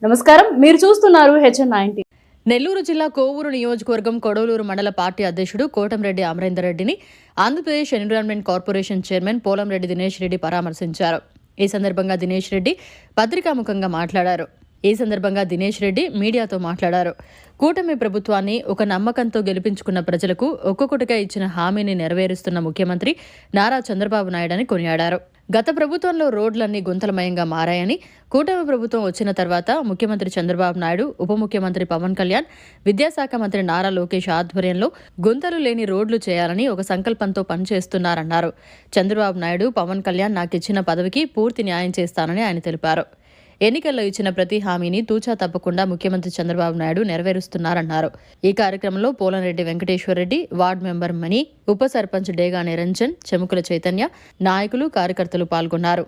నమస్కారం, మీరు చూస్తున్నారు HN90. నెల్లూరు జిల్లా కోవూరు నియోజకవర్గం కొడవలూరు మండల పార్టీ అధ్యక్షుడు కోటంరెడ్డి అమరేందర్ రెడ్డిని Andhra Pradesh environment corporation chairman Polamreddy Dinesh Reddy పరామర్శించారు. ఈ సందర్భంగా దినేష్ రెడ్డి పత్రికాముఖంగా మాట్లాడారు. మీడియాతో మాట్లాడారు. కూటమి ప్రభుత్వాన్ని ఒక నమ్మకంతో గెలిపించుకున్న ప్రజలకు ఒక్కొక్కటిగా ఇచ్చిన హామీని నెరవేరుస్తున్న ముఖ్యమంత్రి నారా చంద్రబాబు నాయుడని కొనియాడారు. గత ప్రభుత్వంలో రోడ్లన్నీ గుంతలమయంగా మారాయని, కూటమి ప్రభుత్వం వచ్చిన తర్వాత ముఖ్యమంత్రి చంద్రబాబు నాయుడు, ఉప ముఖ్యమంత్రి పవన్ కళ్యాణ్, విద్యాశాఖ మంత్రి నారా లోకేష్ ఆధ్వర్యంలో గుంతలు లేని రోడ్లు చేయాలని ఒక సంకల్పంతో పనిచేస్తున్నారన్నారు. చంద్రబాబు నాయుడు, పవన్ కళ్యాణ్ నాకిచ్చిన పదవికి పూర్తి న్యాయం చేస్తానని ఆయన తెలిపారు. ఎన్నికల్లో ఇచ్చిన ప్రతి హామీని తూచా తప్పకుండా ముఖ్యమంత్రి చంద్రబాబు నాయుడు నెరవేరుస్తున్నారన్నారు. ఈ కార్యక్రమంలో పోలంరెడ్డి వెంకటేశ్వరరెడ్డి, వార్డు మెంబర్ మణి, ఉప సర్పంచ్ డేగా నిరంజన్, చెముకుల చైతన్య, నాయకులు, కార్యకర్తలు పాల్గొన్నారు.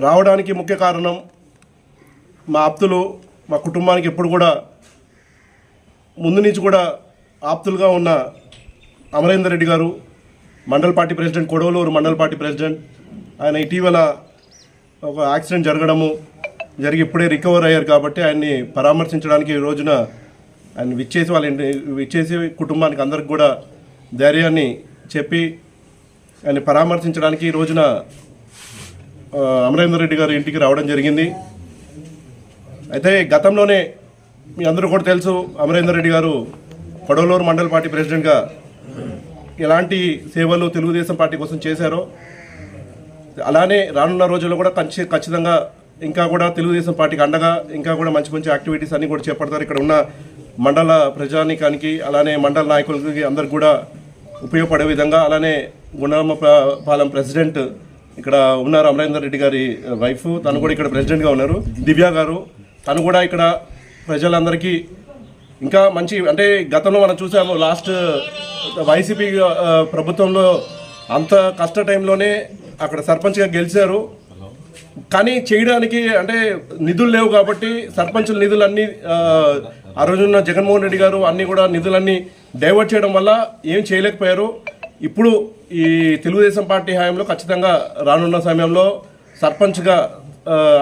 రావడానికి ముఖ్య కారణం మా ఆప్తులు, మా కుటుంబానికి ఎప్పుడు కూడా ముందు నుంచి కూడా ఆప్తులుగా ఉన్న అమరేందర్ రెడ్డి గారు, మండల పార్టీ ప్రెసిడెంట్, కొడవలూరు మండల పార్టీ ప్రెసిడెంట్. ఆయన ఇటీవల ఒక యాక్సిడెంట్ జరిగి ఇప్పుడే రికవర్ అయ్యారు కాబట్టి ఆయన్ని పరామర్శించడానికి ఈ రోజున ఆయన విచ్చేసి కుటుంబానికి అందరికి కూడా ధైర్యాన్ని చెప్పి ఆయన పరామర్శించడానికి ఈ రోజున అమరేందర్ రెడ్డి గారు ఇంటికి రావడం జరిగింది. అయితే గతంలోనే మీ అందరూ కూడా తెలుసు, అమరేందర్ రెడ్డి గారు కొడవలూరు మండల పార్టీ ప్రెసిడెంట్గా ఎలాంటి సేవలు తెలుగుదేశం పార్టీ కోసం చేశారో అలానే రానున్న రోజుల్లో కూడా ఖచ్చితంగా ఇంకా కూడా తెలుగుదేశం పార్టీకి అండగా ఇంకా కూడా మంచి మంచి యాక్టివిటీస్ అన్నీ కూడా చేపడతారు. ఇక్కడ ఉన్న మండల ప్రజానీకానికి అలానే మండల నాయకులకి అందరికి కూడా ఉపయోగపడే విధంగా, అలానే గుండమ్మ ప్రెసిడెంట్ ఇక్కడ ఉన్నారు అమరేందర్ రెడ్డి గారి వైఫ్, తను కూడా ఇక్కడ ప్రెసిడెంట్గా ఉన్నారు. దివ్య గారు, తను కూడా ఇక్కడ ప్రజలందరికీ ఇంకా మంచి, అంటే గతంలో మనం చూసాము లాస్ట్ వైసీపీ ప్రభుత్వంలో అంత కష్ట టైంలోనే అక్కడ సర్పంచ్గా గెలిచారు. కానీ చేయడానికి అంటే నిధులు లేవు కాబట్టి సర్పంచుల నిధులన్నీ ఆ రోజున్న జగన్మోహన్ రెడ్డి గారు అన్నీ కూడా నిధులన్నీ డైవర్ట్ చేయడం వల్ల ఏం చేయలేకపోయారు. ఇప్పుడు ఈ తెలుగుదేశం పార్టీ హయాంలో ఖచ్చితంగా రానున్న సమయంలో సర్పంచ్గా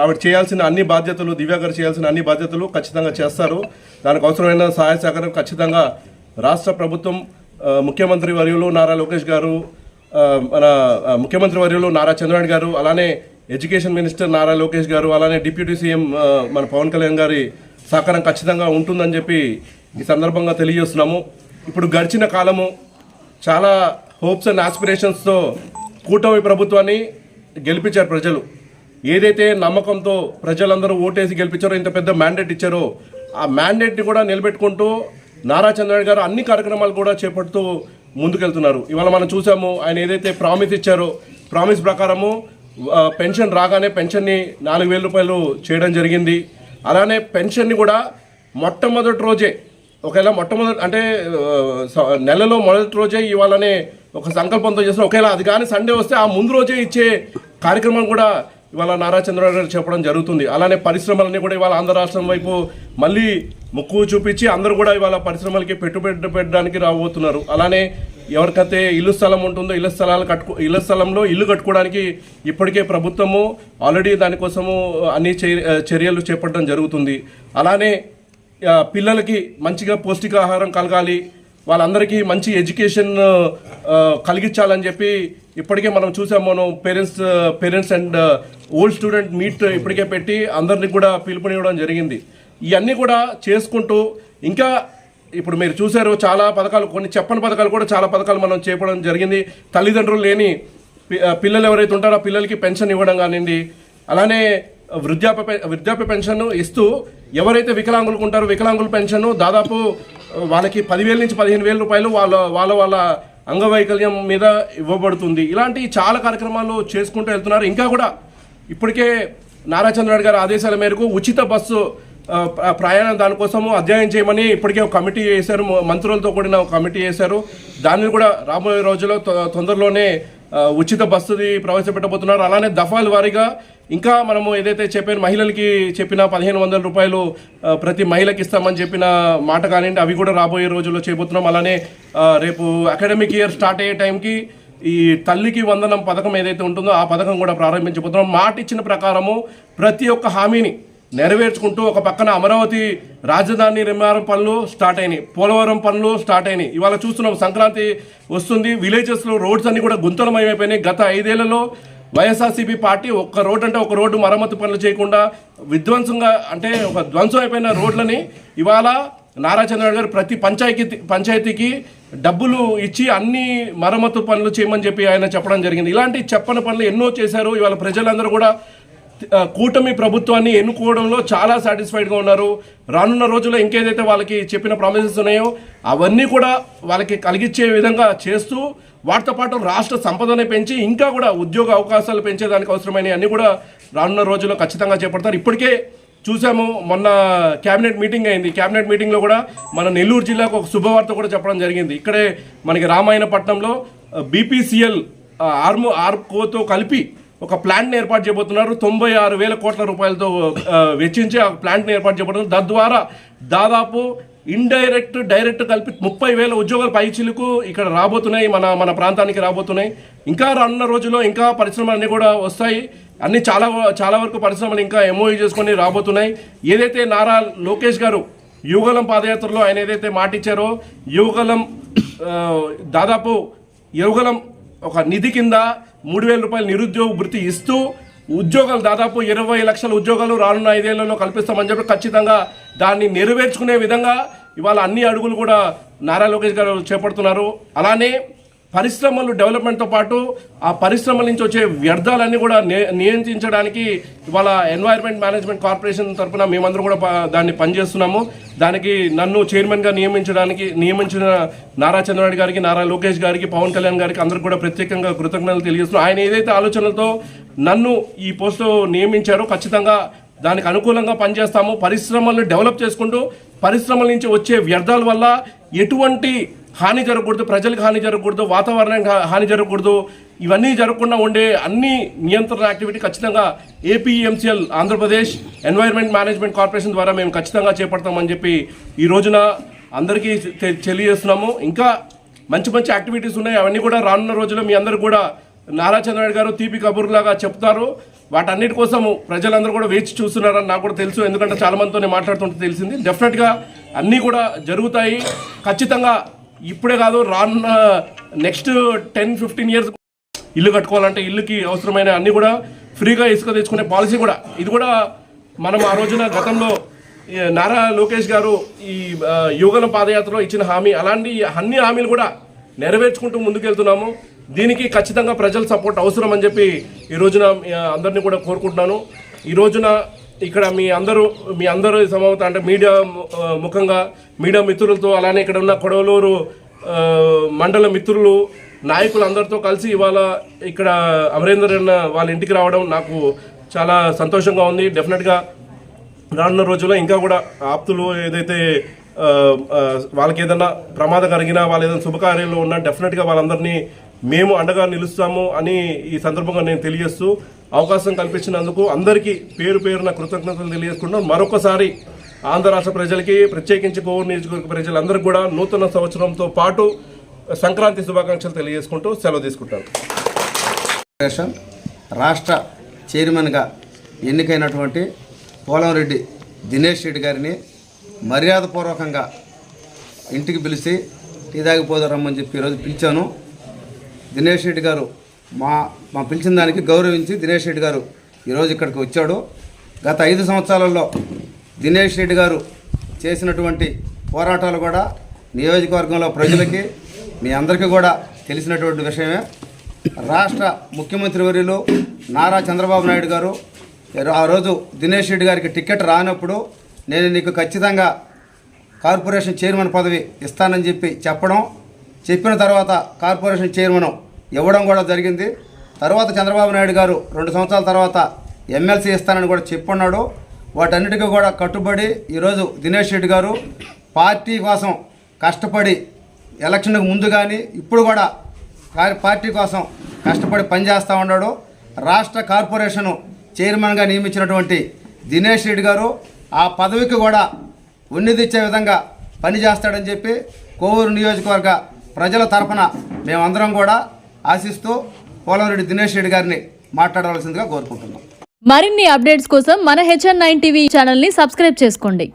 ఆవిడ చేయాల్సిన అన్ని బాధ్యతలు, దివ్య గారు చేయాల్సిన అన్ని బాధ్యతలు ఖచ్చితంగా చేస్తారు. దానికి అవసరమైన సహాయ సహకారం ఖచ్చితంగా రాష్ట్ర ప్రభుత్వం, ముఖ్యమంత్రి వర్యులు నారా లోకేష్ గారు, మన ముఖ్యమంత్రి వర్యులు నారా చంద్రబాబు గారు, అలానే ఎడ్యుకేషన్ మినిస్టర్ నారా లోకేష్ గారు, అలానే డిప్యూటీ సీఎం మన పవన్ కళ్యాణ్ గారి సహకారం ఖచ్చితంగా ఉంటుందని చెప్పి ఈ సందర్భంగా తెలియజేస్తున్నాము. ఇప్పుడు గడిచిన కాలము చాలా హోప్స్ అండ్ ఆస్పిరేషన్స్తో కూటమి ప్రభుత్వాన్ని గెలిపించారు ప్రజలు. ఏదైతే నమ్మకంతో ప్రజలందరూ ఓటేసి గెలిపించారో, ఇంత పెద్ద మ్యాండేట్ ఇచ్చారో, ఆ మ్యాండేట్ని కూడా నిలబెట్టుకుంటూ నారా చంద్రబాబు గారు అన్ని కార్యక్రమాలు కూడా చేపడుతూ ముందుకెళ్తున్నారు. ఇవాళ మనం చూసాము, ఆయన ఏదైతే ప్రామిస్ ఇచ్చారో ప్రామిస్ ప్రకారము పెన్షన్ రాగానే పెన్షన్ని 4,000 రూపాయలు చేయడం జరిగింది. అలానే పెన్షన్ని కూడా మొట్టమొదటి రోజే, ఒకవేళ అంటే నెలలో మొదటి రోజే ఇవ్వాలనే ఒక సంకల్పంతో చేసిన, ఒకవేళ అది కానీ సండే వస్తే ఆ ముందు రోజే ఇచ్చే కార్యక్రమం కూడా ఇవాళ నారా చంద్రబాబు గారు చెప్పడం జరుగుతుంది. అలానే పరిశ్రమలన్నీ కూడా ఇవాళ ఆంధ్ర రాష్ట్రం వైపు మళ్ళీ ముక్కు చూపించి అందరూ కూడా ఇవాళ పరిశ్రమలకి పెట్టుబడి పెట్టడానికి రాబోతున్నారు. అలానే ఎవరికైతే ఇల్లు స్థలం ఉంటుందో ఇళ్ల స్థలంలో ఇల్లు కట్టుకోవడానికి ఇప్పటికే ప్రభుత్వము ఆల్రెడీ దానికోసము అన్ని చర్యలు చేపట్టడం జరుగుతుంది. అలానే పిల్లలకి మంచిగా పౌష్టికాహారం కలగాలి, వాళ్ళందరికీ మంచి ఎడ్యుకేషన్ కలిగించాలని చెప్పి ఇప్పటికే మనం చూసాము. మనం parents and old student meet ఇప్పటికే పెట్టి అందరినీ కూడా పిలుపునివ్వడం జరిగింది. ఇవన్నీ కూడా చేసుకుంటూ ఇంకా ఇప్పుడు మీరు చూశారు చాలా పథకాలు, కొన్ని చెప్పని పథకాలు కూడా చాలా పథకాలు మనం చేపడం జరిగింది. తల్లిదండ్రులు లేని పిల్లలు ఎవరైతే ఉంటారో ఆ పిల్లలకి పెన్షన్ ఇవ్వడం కానివ్వండి, అలానే వృద్ధాప్య పెన్షన్ ఇస్తూ ఎవరైతే వికలాంగులకు ఉంటారో వికలాంగుల పెన్షన్ దాదాపు వాళ్ళకి 10,000 నుంచి 15,000 రూపాయలు వాళ్ళ అంగవైకల్యం మీద ఇవ్వబడుతుంది. ఇలాంటి చాలా కార్యక్రమాలు చేసుకుంటూ వెళ్తున్నారు. ఇంకా కూడా ఇప్పటికే నారా చంద్రబాబు గారి ఆదేశాల మేరకు ఉచిత బస్సు ప్రయాణం దానికోసము అధ్యయనం చేయమని ఇప్పటికే ఒక కమిటీ వేశారు, మంత్రులతో కూడిన ఒక కమిటీ వేశారు. దాన్ని కూడా రాబోయే రోజుల్లో తొందరలోనే ఉచిత బస్సుది ప్రవేశపెట్టబోతున్నారు. అలానే దఫాల వారీగా ఇంకా మనము ఏదైతే చెప్పిన మహిళలకి చెప్పిన 1,500 రూపాయలు ప్రతి మహిళకి ఇస్తామని చెప్పిన మాట కానివ్వండి, అవి కూడా రాబోయే రోజుల్లో చేయబోతున్నాం. అలానే రేపు అకాడమిక్ ఇయర్ స్టార్ట్ అయ్యే టైంకి ఈ తల్లికి వందనం పథకం ఏదైతే ఉంటుందో ఆ పథకం కూడా ప్రారంభించబోతున్నాం. మాట ఇచ్చిన ప్రకారము ప్రతి ఒక్క హామీని నెరవేర్చుకుంటూ ఒక పక్కన అమరావతి రాజధాని నిర్మాణం పనులు స్టార్ట్ అయినాయి, పోలవరం పనులు స్టార్ట్ అయినాయి. ఇవాళ చూస్తున్నాం సంక్రాంతి వస్తుంది, విలేజెస్లో రోడ్స్ అన్ని కూడా గుంతలమయమైపోయినాయి. గత 5 ఏళ్లలో వైఎస్ఆర్సీపీ పార్టీ ఒక్క రోడ్డు అంటే ఒక రోడ్డు మరమ్మతు పనులు చేయకుండా విధ్వంసంగా అంటే ఒక ధ్వంసం అయిపోయిన రోడ్లని ఇవాళ నారా చంద్రబాబు గారు ప్రతి పంచాయతీకి డబ్బులు ఇచ్చి అన్ని మరమ్మతు పనులు చేయమని చెప్పి ఆయన చెప్పడం జరిగింది. ఇలాంటి చెప్పని పనులు ఎన్నో చేశారు. ఇవాళ ప్రజలందరూ కూడా కూటమి ప్రభుత్వాన్ని ఎన్నుకోవడంలో చాలా సాటిస్ఫైడ్గా ఉన్నారు. రానున్న రోజుల్లో ఇంకేదైతే వాళ్ళకి చెప్పిన ప్రామిసెస్ ఉన్నాయో అవన్నీ కూడా వాళ్ళకి కలిగించే విధంగా చేస్తూ వాటితో పాటు రాష్ట్ర సంపదనే పెంచి ఇంకా కూడా ఉద్యోగ అవకాశాలు పెంచేదానికి అవసరమైన అన్నీ కూడా రానున్న రోజుల్లో ఖచ్చితంగా చేపడతారు. ఇప్పటికే చూసాము, మొన్న క్యాబినెట్ మీటింగ్ అయింది. క్యాబినెట్ మీటింగ్లో కూడా మన నెల్లూరు జిల్లాకు ఒక శుభవార్త కూడా చెప్పడం జరిగింది. ఇక్కడే మనకి రామాయణపట్నంలో బీపీసీఎల్ ఆర్కోతో కలిపి ఒక ప్లాంట్ని ఏర్పాటు చేయబోతున్నారు. 96,000 కోట్ల రూపాయలతో వెచ్చించి ఆ ప్లాంట్ని ఏర్పాటు చేయబోతున్నారు. తద్వారా దాదాపు డైరెక్ట్ కలిపి 30,000 ఉద్యోగాల పైచిలకు ఇక్కడ రాబోతున్నాయి, మన ప్రాంతానికి రాబోతున్నాయి. ఇంకా రానున్న రోజుల్లో ఇంకా పరిశ్రమలన్నీ కూడా వస్తాయి. అన్ని చాలా వరకు పరిశ్రమలు ఇంకా ఎంఓయూ చేసుకొని రాబోతున్నాయి. ఏదైతే నారా లోకేష్ గారు యువగలం పాదయాత్రలో ఆయన ఏదైతే మాట ఇచ్చారో దాదాపు యువగలం ఒక నిధి కింద 3,000 రూపాయలు నిరుద్యోగ వృత్తి ఇస్తూ ఉద్యోగాలు దాదాపు 20 లక్షల ఉద్యోగాలు రానున్న 5 ఏళ్లలో కల్పిస్తామని చెప్పి ఖచ్చితంగా దాన్ని నెరవేర్చుకునే విధంగా ఇవాళ అన్ని అడుగులు కూడా నారా లోకేష్ గారు చేపడుతున్నారు. అలానే పరిశ్రమలు డెవలప్మెంట్తో పాటు ఆ పరిశ్రమల నుంచి వచ్చే వ్యర్థాలన్నీ కూడా నియంత్రించడానికి ఇవాళ ఎన్వైర్న్మెంట్ మేనేజ్మెంట్ కార్పొరేషన్ తరఫున మేమందరం కూడా దాన్ని పనిచేస్తున్నాము. దానికి నన్ను చైర్మన్గా నియమించిన నారా చంద్రబాబు గారికి, నారా లోకేష్ గారికి, పవన్ కళ్యాణ్ గారికి అందరికి కూడా ప్రత్యేకంగా కృతజ్ఞతలు తెలియజేస్తున్నాం. ఆయన ఏదైతే ఆలోచనలతో నన్ను ఈ పోస్టులో నియమించారో ఖచ్చితంగా దానికి అనుకూలంగా పనిచేస్తాము. పరిశ్రమలను డెవలప్ చేసుకుంటూ పరిశ్రమల నుంచి వచ్చే వ్యర్థాల వల్ల ఎటువంటి హాని జరగకూడదు, ప్రజలకు హాని జరగకూడదు, వాతావరణానికి హాని జరగకూడదు, ఇవన్నీ జరగకుండా ఉండే అన్ని నియంత్రణ యాక్టివిటీ ఖచ్చితంగా ఏపీఎంసీఎల్ ఆంధ్రప్రదేశ్ ఎన్వైర్న్మెంట్ మేనేజ్మెంట్ కార్పొరేషన్ ద్వారా మేము ఖచ్చితంగా చేపడతామని చెప్పి ఈ రోజున అందరికీ తెలియజేస్తున్నాము. ఇంకా మంచి యాక్టివిటీస్ ఉన్నాయి. అవన్నీ కూడా రానున్న రోజుల్లో మీ అందరూ కూడా నారా చంద్రబాబు గారు తీపి కబుర్లాగా చెప్తారు. వాటన్నిటి కోసము ప్రజలందరూ కూడా వేచి చూస్తున్నారని నాకు కూడా తెలుసు. ఎందుకంటే చాలా మందితో మాట్లాడుతుంటే తెలిసింది. డెఫినెట్గా అన్నీ కూడా జరుగుతాయి. ఖచ్చితంగా ఇప్పుడే కాదు, రానున్న నెక్స్ట్ 10-15 ఇయర్స్ ఇల్లు కట్టుకోవాలంటే ఇల్లుకి అవసరమైన అన్నీ కూడా ఫ్రీగా ఇసుక తెచ్చుకునే పాలసీ కూడా ఇది కూడా మనం ఆ రోజున గతంలో నారా లోకేష్ గారు ఈ యువగలం పాదయాత్రలో ఇచ్చిన హామీ, అలాంటి అన్ని హామీలు కూడా నెరవేర్చుకుంటూ ముందుకెళ్తున్నాము. దీనికి ఖచ్చితంగా ప్రజల సపోర్ట్ అవసరం అని చెప్పి ఈ రోజున అందరినీ కూడా కోరుకుంటున్నాను. ఈ రోజున ఇక్కడ మీ అందరూ సమావేశం అంటే మీడియా ముఖంగా మీడియా మిత్రులతో, అలానే ఇక్కడ ఉన్న కొడవలూరు మండల మిత్రులు నాయకులందరితో కలిసి ఇవాళ ఇక్కడ అమరేందర్ అన్న వాళ్ళ ఇంటికి రావడం నాకు చాలా సంతోషంగా ఉంది. డెఫినెట్గా రానున్న రోజుల్లో ఇంకా కూడా ఆప్తులు ఏదైతే వాళ్ళకి ఏదైనా ప్రమాదం కలిగినా, వాళ్ళు ఏదైనా శుభకార్యాలు ఉన్నా డెఫినెట్గా వాళ్ళందరినీ మేము అండగా నిలుస్తాము అని ఈ సందర్భంగా నేను తెలియజేస్తూ అవకాశం కల్పించినందుకు అందరికీ పేరున కృతజ్ఞతలు తెలియజేసుకుంటాం. మరొకసారి ఆంధ్ర రాష్ట్ర ప్రజలకి, ప్రత్యేకించి కోవూరు నియోజకవర్గ ప్రజలందరికీ కూడా నూతన సంవత్సరంతో పాటు సంక్రాంతి శుభాకాంక్షలు తెలియజేసుకుంటూ సెలవు తీసుకుంటాను. రాష్ట్ర చైర్మన్గా ఎన్నికైనటువంటి పోలంరెడ్డి దినేష్ రెడ్డి గారిని మర్యాదపూర్వకంగా ఇంటికి పిలిచి టీ తాగిపోదారమ్మని చెప్పి ఈరోజు పిలిచాను. దినేష్ రెడ్డి గారు మా పిలిచిన దానికి గౌరవించి దినేష్ రెడ్డి గారు ఈరోజు ఇక్కడికి వచ్చాడు. గత 5 సంవత్సరాలలో దినేష్ రెడ్డి గారు చేసినటువంటి పోరాటాలు కూడా నియోజకవర్గంలో ప్రజలకి, మీ అందరికీ కూడా తెలిసినటువంటి విషయమే. రాష్ట్ర ముఖ్యమంత్రి వర్యులు నారా చంద్రబాబు నాయుడు గారు ఆ రోజు దినేష్ రెడ్డి గారికి టికెట్ రానప్పుడు నేను నీకు ఖచ్చితంగా కార్పొరేషన్ చైర్మన్ పదవి ఇస్తానని చెప్పిన తర్వాత కార్పొరేషన్ చైర్మన్ ఇవ్వడం కూడా జరిగింది. తర్వాత చంద్రబాబు నాయుడు గారు 2 సంవత్సరాల తర్వాత ఎమ్మెల్సీ ఇస్తానని కూడా చెప్పున్నాడు. వాటన్నిటికీ కూడా కట్టుబడి ఈరోజు దినేష్ రెడ్డి గారు పార్టీ కోసం కష్టపడి ఎలక్షన్కు ముందు కానీ ఇప్పుడు కూడా పార్టీ కోసం కష్టపడి పనిచేస్తూ ఉన్నాడు. రాష్ట్ర కార్పొరేషను చైర్మన్గా నియమించినటువంటి దినేష్ రెడ్డి గారు ఆ పదవికి కూడా ఉన్నదిచ్చే విధంగా పనిచేస్తాడని చెప్పి కోవూరు నియోజకవర్గ ప్రజల తరఫున మేమందరం కూడా ఆశిస్తూ పోలంరెడ్డి దినేష్ రెడ్డి గారిని మాట్లాడవలసిందిగా కోరుకుంటున్నాం. మరిన్ని అప్డేట్స్ కోసం మన HN9 టీవీ ఛానల్ని సబ్స్క్రైబ్ చేసుకోండి.